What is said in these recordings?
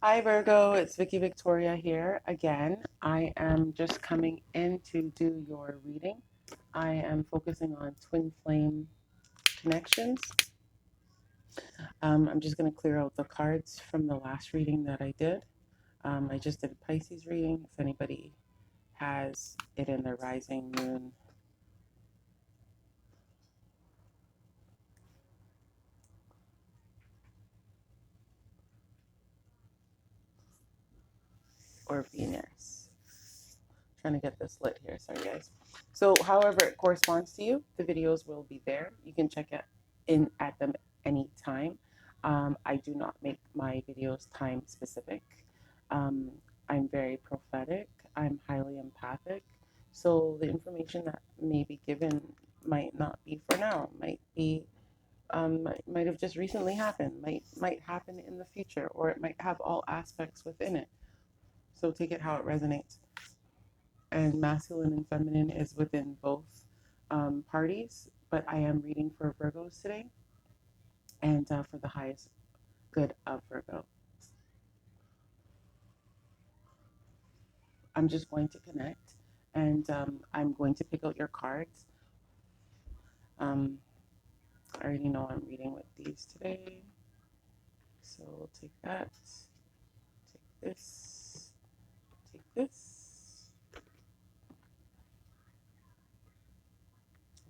Hi Virgo, it's Vicky Victoria here again. I am just coming in to do your reading. I am focusing on twin flame connections. I'm just going to clear out the cards from the last reading that I did. I just did a Pisces reading. If anybody has it in their rising, moon, or Venus. Trying to get this lit here. Sorry, guys. So, however it corresponds to you, the videos will be there. You can check it in at them anytime. I do not make my videos time specific. Um, I'm very prophetic. I'm highly empathic. So the information that may be given might not be for now. Might be might have just recently happened. Might happen in the future, or it might have all aspects within it. So take it how it resonates, and masculine and feminine is within both parties. But I am reading for Virgos today and for the highest good of Virgo. I'm just going to connect and I'm going to pick out your cards. Um, I already know I'm reading with these today. So we'll take that, take this, take this,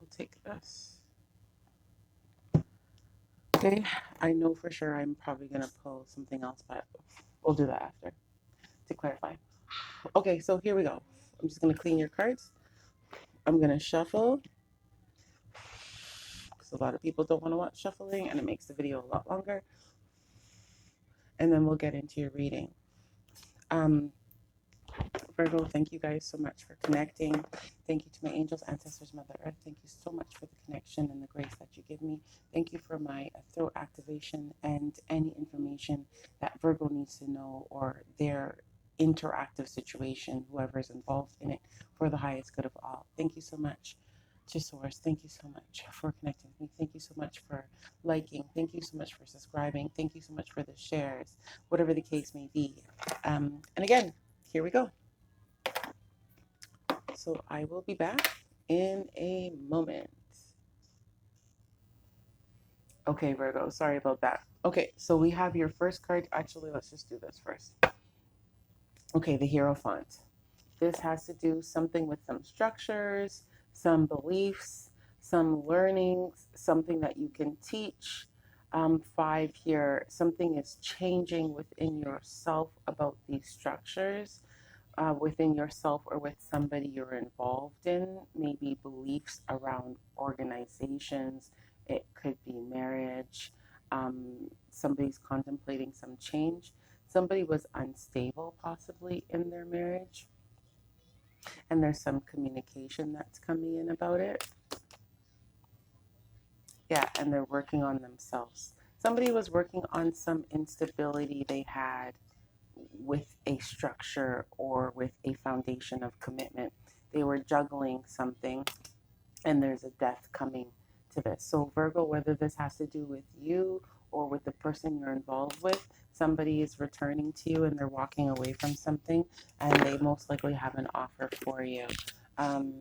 we'll take this. Okay, I know for sure I'm probably going to pull something else, but we'll do that after to clarify. Okay, so here we go. I'm just going to clean your cards. I'm going to shuffle because a lot of people don't want to watch shuffling and it makes the video a lot longer. And then we'll get into your reading. Um, Virgo, thank you guys so much for connecting. Thank you to my angels, ancestors, Mother Earth. Thank you so much for the connection and the grace that you give me. Thank you for my throat activation and any information that Virgo needs to know or their interactive situation, whoever is involved in it, for the highest good of all. Thank you so much to Source. Thank you so much for connecting with me. Thank you so much for liking. Thank you so much for subscribing. Thank you so much for the shares, whatever the case may be. And again, here we go. So I will be back in a moment. Okay, Virgo, sorry about that. Okay, so we have your first card. Actually, let's just do this first. Okay, the Hierophant. This has to do something with some structures, some beliefs, some learnings, something that you can teach. Five here, something is changing within yourself about these structures. Within yourself or with somebody you're involved in, maybe beliefs around organizations, it could be marriage, somebody's contemplating some change, somebody was unstable possibly in their marriage, and there's some communication that's coming in about it. Yeah, and they're working on themselves. Somebody was working on some instability they had with a structure or with a foundation of commitment. They were juggling something, and there's a death coming to this. So, Virgo, whether this has to do with you or with the person you're involved with, somebody is returning to you and they're walking away from something, and they most likely have an offer for you. Um,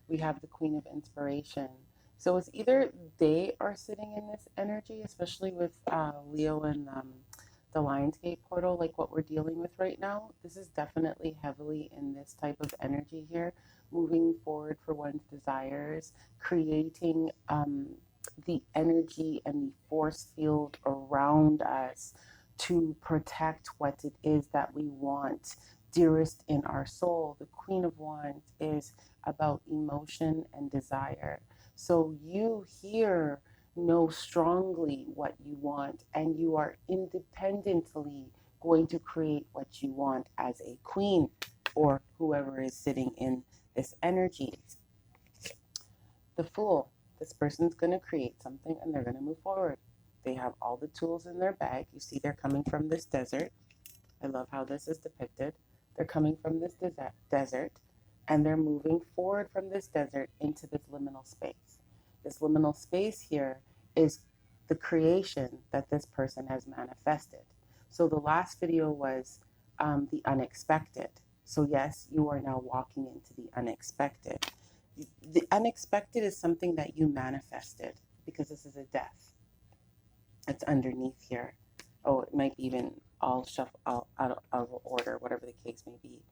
we have the Queen of Inspiration. So it's either they are sitting in this energy, especially with Leo and the Lionsgate portal, like what we're dealing with right now. This is definitely heavily in this type of energy here, moving forward for one's desires, creating the energy and the force field around us to protect what it is that we want dearest in our soul. The Queen of Wands is about emotion and desire. So you here know strongly what you want, and you are independently going to create what you want as a queen or whoever is sitting in this energy. The Fool, this person's going to create something and they're going to move forward. They have all the tools in their bag. You see, they're coming from this desert. I love how this is depicted. They're coming from this desert and they're moving forward from this desert into this liminal space. This liminal space here is the creation that this person has manifested. So the last video was the unexpected. So yes, you are now walking into the unexpected. The unexpected is something that you manifested because this is a death. It's underneath here. Oh, it might be even all shuffle out of order, whatever the case may be.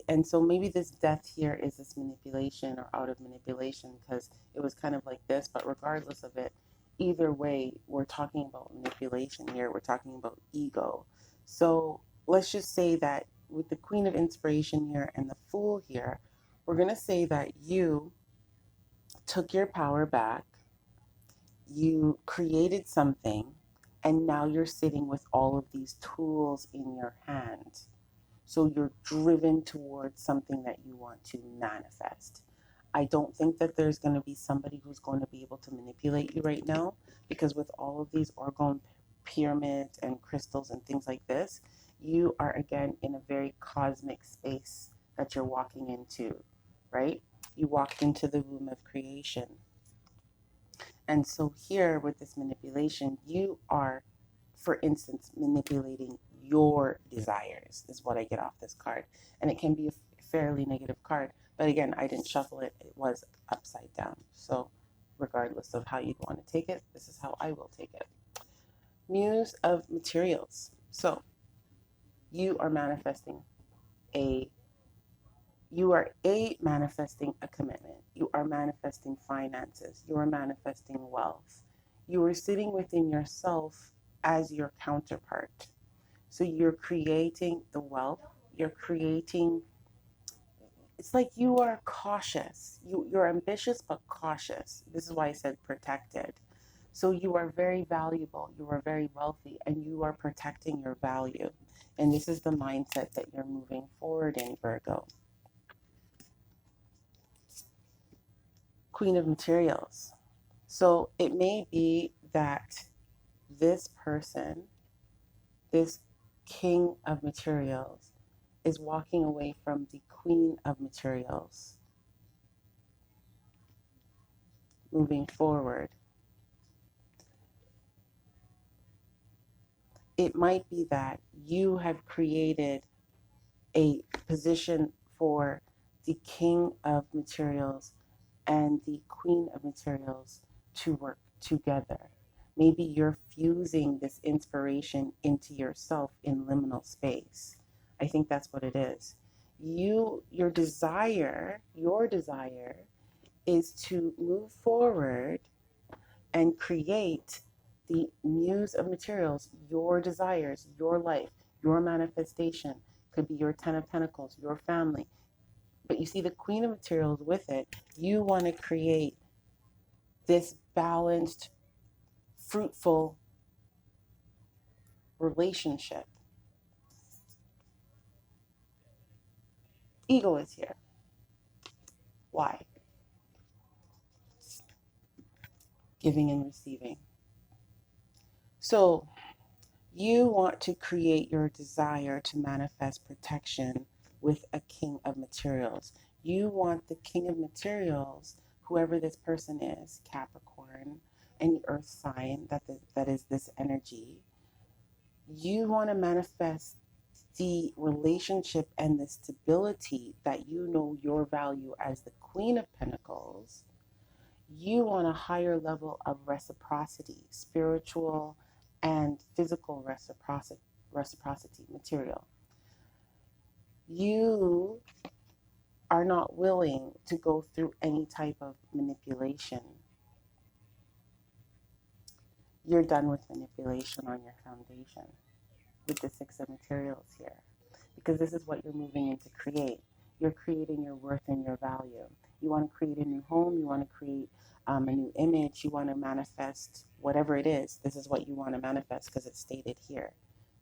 And so maybe this death here is this manipulation or out of manipulation because it was kind of like this, but regardless of it, either way, we're talking about manipulation here. We're talking about ego. So let's just say that with the Queen of Inspiration here and the Fool here, we're going to say that you took your power back, you created something, and now you're sitting with all of these tools in your hand. So you're driven towards something that you want to manifest. I don't think that there's going to be somebody who's going to be able to manipulate you right now because with all of these orgone pyramids and crystals and things like this, you are again in a very cosmic space that you're walking into, right? You walked into the womb of creation. And so here with this manipulation, you are, for instance, manipulating your desires, is what I get off this card. And it can be a fairly negative card. But again, I didn't shuffle it, it was upside down. So regardless of how you'd want to take it, this is how I will take it. Muse of materials. So you are manifesting a you are manifesting a commitment. You are manifesting finances. You are manifesting wealth. You are sitting within yourself as your counterpart. So you're creating the wealth. You're creating, it's like you are cautious. You're ambitious but cautious. This is why I said protected. So you are very valuable. You are very wealthy and you are protecting your value. And this is the mindset that you're moving forward in, Virgo. Queen of Materials. So it may be that this person, this King of Materials, is walking away from the Queen of Materials, moving forward. It might be that you have created a position for the King of Materials and the Queen of Materials to work together. Maybe you're fusing this inspiration into yourself in liminal space. I think that's what it is. Your desire is to move forward and create the muse of materials, your desires, your life, your manifestation. Could be your 10 of Pentacles, your family. But you see the Queen of Materials with it, you want to create this balanced, fruitful relationship. Ego is here. Why? Giving and receiving. So you want to create your desire to manifest protection with a King of Materials. You want the King of Materials, whoever this person is, Capricorn, any earth sign that is this energy, you want to manifest the relationship and the stability that you know your value as the Queen of Pentacles. You want a higher level of reciprocity, spiritual and physical reciprocity, material. You are not willing to go through any type of manipulation. You're done with manipulation on your foundation with the Six of Materials here, because this is what you're moving in to create. You're creating your worth and your value. You want to create a new home. You want to create a new image. You want to manifest whatever it is. This is what you want to manifest because it's stated here.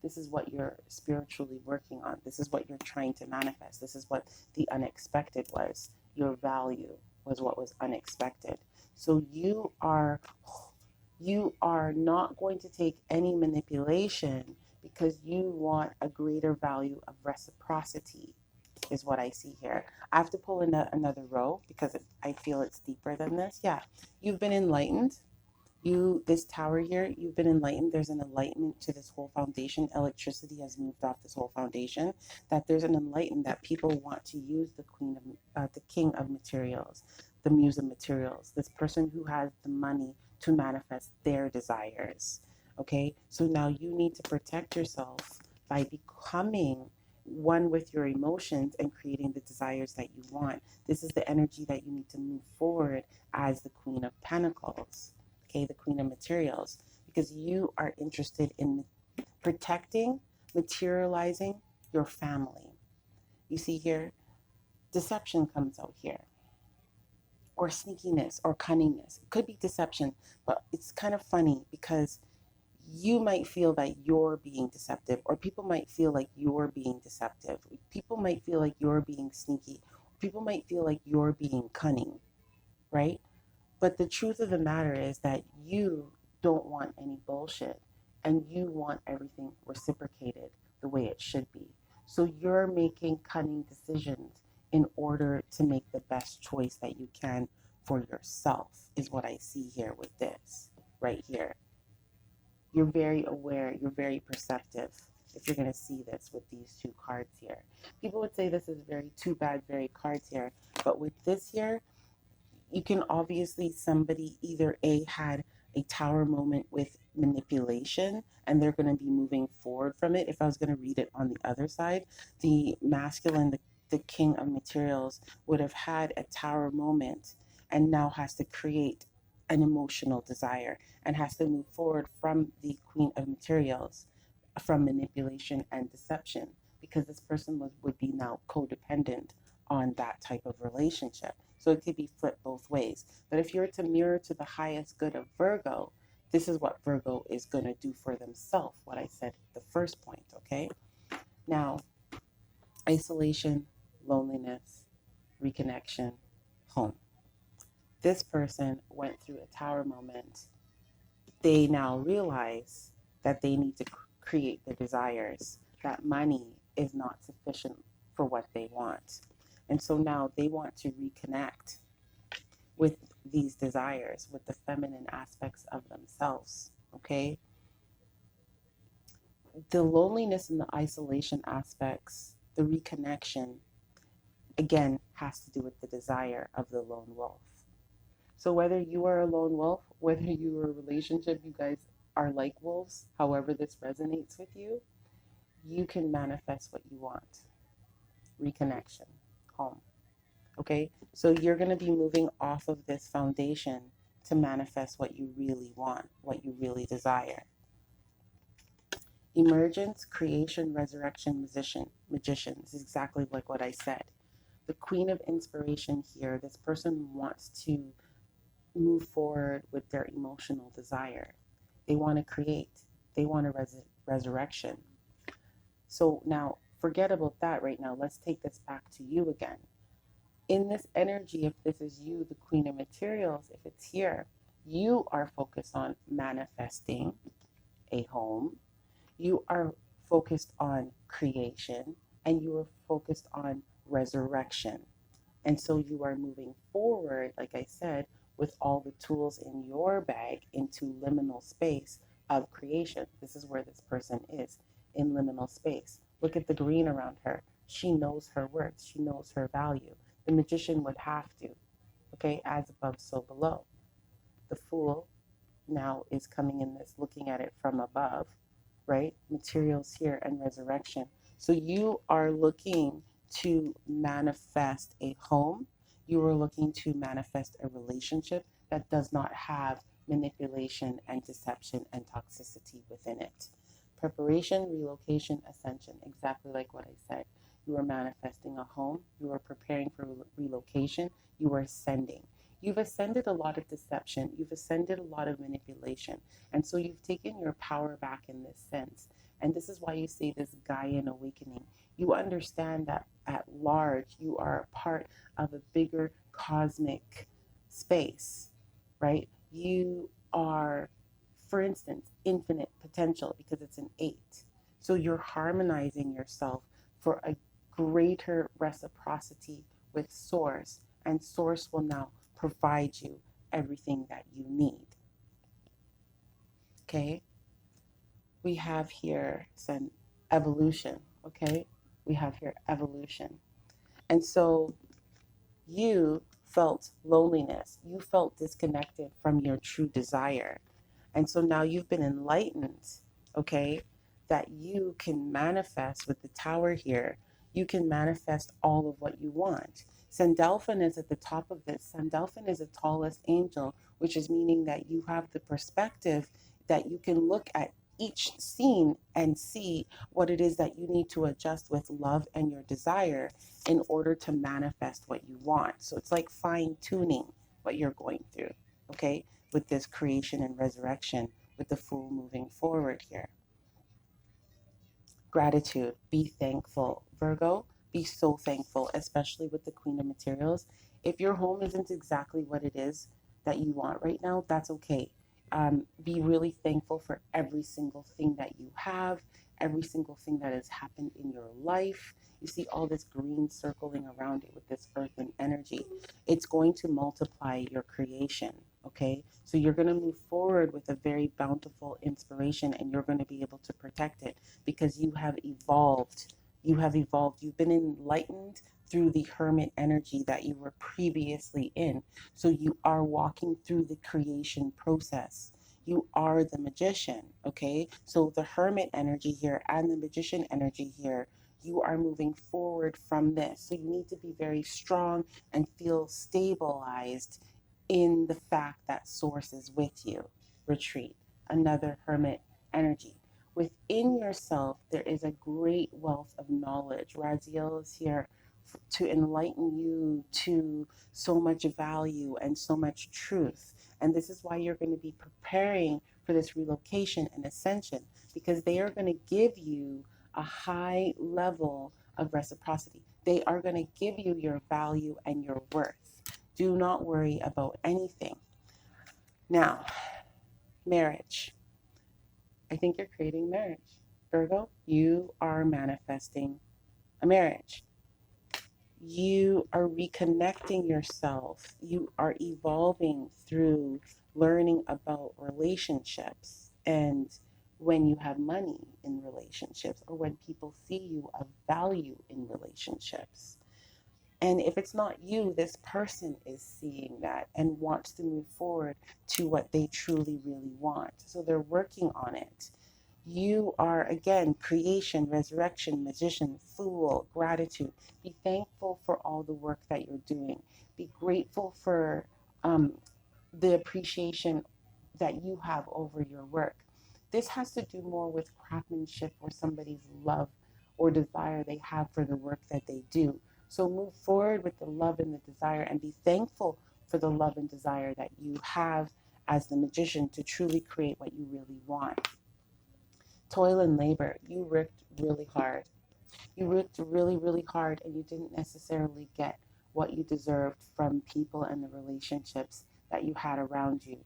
This is what you're spiritually working on. This is what you're trying to manifest. This is what the unexpected was. Your value was what was unexpected. So you are not going to take any manipulation because you want a greater value of reciprocity, is what I see here. I have to pull in another row because I feel it's deeper than this. Yeah, you've been enlightened. This tower here, you've been enlightened. There's an enlightenment to this whole foundation. Electricity has moved off this whole foundation. That there's an enlightenment that people want to use the king of materials, the muse of materials. This person who has the money to manifest their desires. Okay, so now you need to protect yourself by becoming one with your emotions and creating the desires that you want. This is the energy that you need to move forward as the Queen of Pentacles, okay, the Queen of Materials, because you are interested in protecting, materializing your family. You see here, deception comes out here, or sneakiness or cunningness. It could be deception, but it's kind of funny because you might feel that you're being deceptive, or people might feel like you're being deceptive. People might feel like you're being sneaky. People might feel like you're being cunning, right? But the truth of the matter is that you don't want any bullshit, and you want everything reciprocated the way it should be. So you're making cunning decisions in order to make the best choice that you can for yourself, is what I see here with this right here. You're very aware, you're very perceptive if you're going to see this with these two cards here. People would say this is very two bad, very cards here, but with this here, you can obviously, somebody either A, had a tower moment with manipulation and they're going to be moving forward from it. If I was going to read it on the other side, the masculine, the king of materials, would have had a tower moment and now has to create an emotional desire and has to move forward from the queen of materials, from manipulation and deception, because this person would be now codependent on that type of relationship. So it could be flipped both ways. But if you're to mirror to the highest good of Virgo, this is what Virgo is going to do for themselves, what I said the first point, okay? Now, isolation, loneliness, reconnection, home. This person went through a tower moment. They now realize that they need to create the desires, that money is not sufficient for what they want. And so now they want to reconnect with these desires, with the feminine aspects of themselves. Okay. The loneliness and the isolation aspects, the reconnection, again, has to do with the desire of the lone wolf. So whether you are a lone wolf, whether you are a relationship, you guys are like wolves, however this resonates with you, you can manifest what you want. Reconnection, home. Okay, so you're going to be moving off of this foundation to manifest what you really want, what you really desire. Emergence, creation, resurrection, magician is exactly like what I said. The queen of inspiration here, this person wants to move forward with their emotional desire. They want to create, they want a resurrection. So now forget about that right now. Let's take this back to you again. In this energy, if this is you, the queen of materials, if it's here, you are focused on manifesting a home. You are focused on creation, and you are focused on resurrection. And so you are moving forward, like I said, with all the tools in your bag into liminal space of creation. This is where this person is, in liminal space. Look at the green around her. She knows her worth. She knows her value. The magician would have to, okay, as above, so below. The fool now is coming in this, looking at it from above, right? Materials here and resurrection. So you are looking to manifest a home. You are looking to manifest a relationship that does not have manipulation and deception and toxicity within it. Preparation, relocation, ascension, exactly like what I said. You are manifesting a home. You are preparing for relocation. You are ascending. You've ascended a lot of deception. You've ascended a lot of manipulation. And so you've taken your power back in this sense. And this is why you say this Gaian awakening. You understand that at large, you are a part of a bigger cosmic space, right? You are, for instance, infinite potential because it's an eight. So you're harmonizing yourself for a greater reciprocity with Source, and Source will now provide you everything that you need. Okay, we have here some evolution. Okay, we have here evolution. And so you felt loneliness, you felt disconnected from your true desire. And so now you've been enlightened, okay, that you can manifest with the tower here. You can manifest all of what you want. Sandalphon is at the top of this. Sandalphon is the tallest angel, which is meaning that you have the perspective that you can look at each scene and see what it is that you need to adjust with love and your desire in order to manifest what you want. So it's like fine tuning what you're going through, okay? With this creation and resurrection, with the Fool moving forward here. Gratitude, be thankful. Virgo, be so thankful, especially with the Queen of Materials. If your home isn't exactly what it is that you want right now, that's okay. Be really thankful for every single thing that you have, every single thing that has happened in your life. You see all this green circling around it with this earthen energy. It's going to multiply your creation, okay? So you're going to move forward with a very bountiful inspiration and you're going to be able to protect it because you have evolved. You have evolved. You've been enlightened through the hermit energy that you were previously in. So you are walking through the creation process. You are the magician, okay? So the hermit energy here and the magician energy here, you are moving forward from this. So you need to be very strong and feel stabilized in the fact that source is with you. Retreat, another hermit energy. Within yourself, there is a great wealth of knowledge. Raziel is here to enlighten you to so much value and so much truth. And this is why you're going to be preparing for this relocation and ascension, because they are going to give you a high level of reciprocity. They are going to give you your value and your worth. Do not worry about anything. Now, marriage. I think you're creating marriage. Virgo, you are manifesting a marriage. You are reconnecting yourself. You are evolving through learning about relationships. And when you have money in relationships, or when people see you of value in relationships. And if it's not you, this person is seeing that and wants to move forward to what they truly, really want. So they're working on it. You are, again, creation, resurrection, magician, fool, gratitude. Be thankful for all the work that you're doing. Be grateful for um, the appreciation that you have over your work. This has to do more with craftsmanship or somebody's love or desire they have for the work that they do. So move forward with the love and the desire and be thankful for the love and desire that you have as the magician to truly create what you really want. Toil and labor. You worked really hard. You worked really, really hard and you didn't necessarily get what you deserved from people and the relationships that you had around you.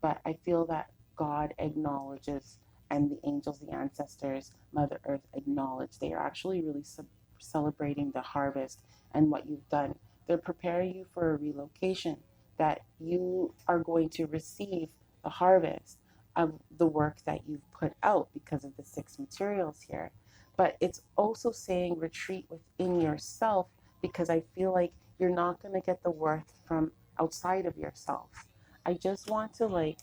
But I feel that God acknowledges, and the angels, the ancestors, Mother Earth acknowledge. They are actually really celebrating the harvest and what you've done. They're preparing you for a relocation, that you are going to receive the harvest of the work that you've put out because of the six materials here. But it's also saying retreat within yourself, because I feel like you're not going to get the worth from outside of yourself. I just want to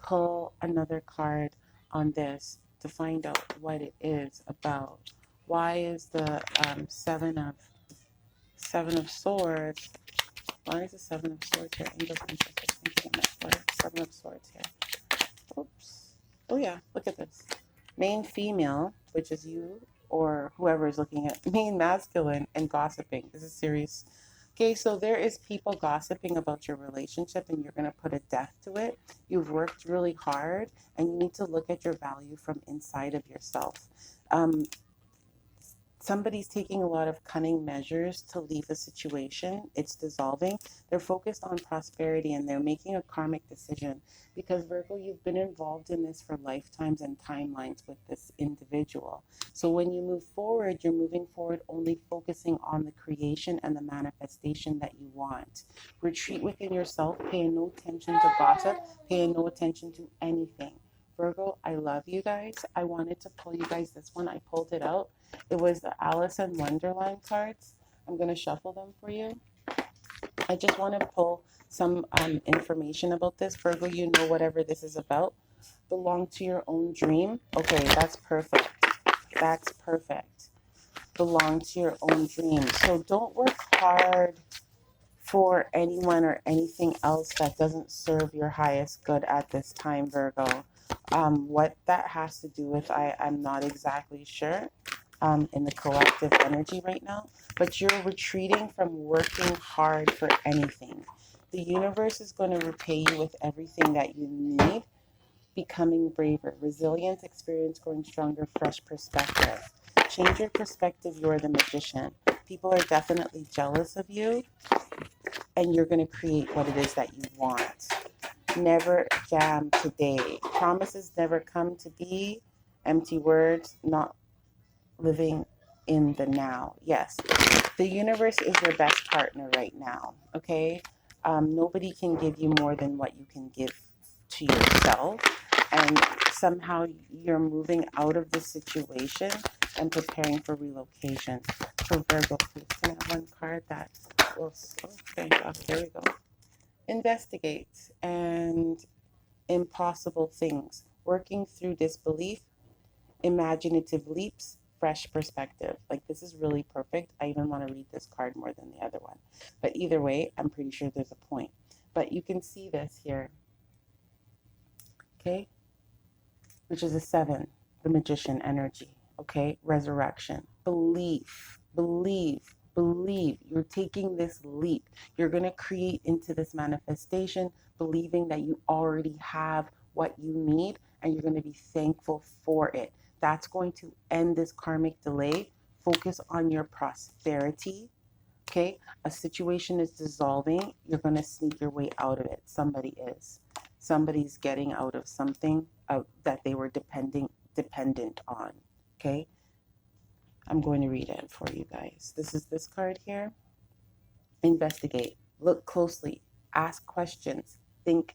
pull another card on this to find out what it is about. Why is the seven of swords? Why is the seven of swords here? Angels, ancestors, thinking of my seven of swords here. Oops. Oh yeah, look at this. Main female, which is you or whoever is looking at main masculine, and gossiping. This is serious. Okay, so there is people gossiping about your relationship and you're going to put a death to it. You've worked really hard and you need to look at your value from inside of yourself. Um, Somebody's taking a lot of cunning measures to leave the situation. It's dissolving. They're focused on prosperity and they're making a karmic decision because, Virgo, you've been involved in this for lifetimes and timelines with this individual. So when you move forward, you're moving forward only focusing on the creation and the manifestation that you want. Retreat within yourself, pay no attention to gossip, pay no attention to anything. Virgo, I love you guys. I wanted to pull you guys this one. I pulled it out. It was the Alice in Wonderland cards. I'm going to shuffle them for you. I just want to pull some information about this. Virgo, you know whatever this is about. Belong to your own dream. Okay, that's perfect. That's perfect. Belong to your own dream. So don't work hard for anyone or anything else that doesn't serve your highest good at this time, Virgo. What that has to do with, I'm not exactly sure in the collective energy right now, but you're retreating from working hard for anything. The universe is going to repay you with everything that you need, becoming braver, resilience, experience, growing stronger, fresh perspective. Change your perspective, you're the magician. People are definitely jealous of you, and you're going to create what it is that you want. Never jam today. Promises never come to be. Empty words, not living in the now. Yes, the universe is your best partner right now. Okay, nobody can give you more than what you can give to yourself, and somehow you're moving out of the situation and preparing for relocation. For Virgo, please can I have one card that will, okay, there we go. Investigate and impossible things, working through disbelief, imaginative leaps, fresh perspective. Like, this is really perfect. I even want to read this card more than the other one. But either way, I'm pretty sure there's a point. But you can see this here, okay? Which is a 7, the magician energy, okay? Resurrection, belief, believe, believe. You're taking this leap. You're going to create into this manifestation, believing that you already have what you need, and you're going to be thankful for it. That's going to end this karmic delay. Focus on your prosperity. Okay, a situation is dissolving. You're going to sneak your way out of it. Somebody is. Somebody's getting out of something that they were dependent on. Okay, I'm going to read it for you guys. This is this card here. Investigate. Look closely. Ask questions. Think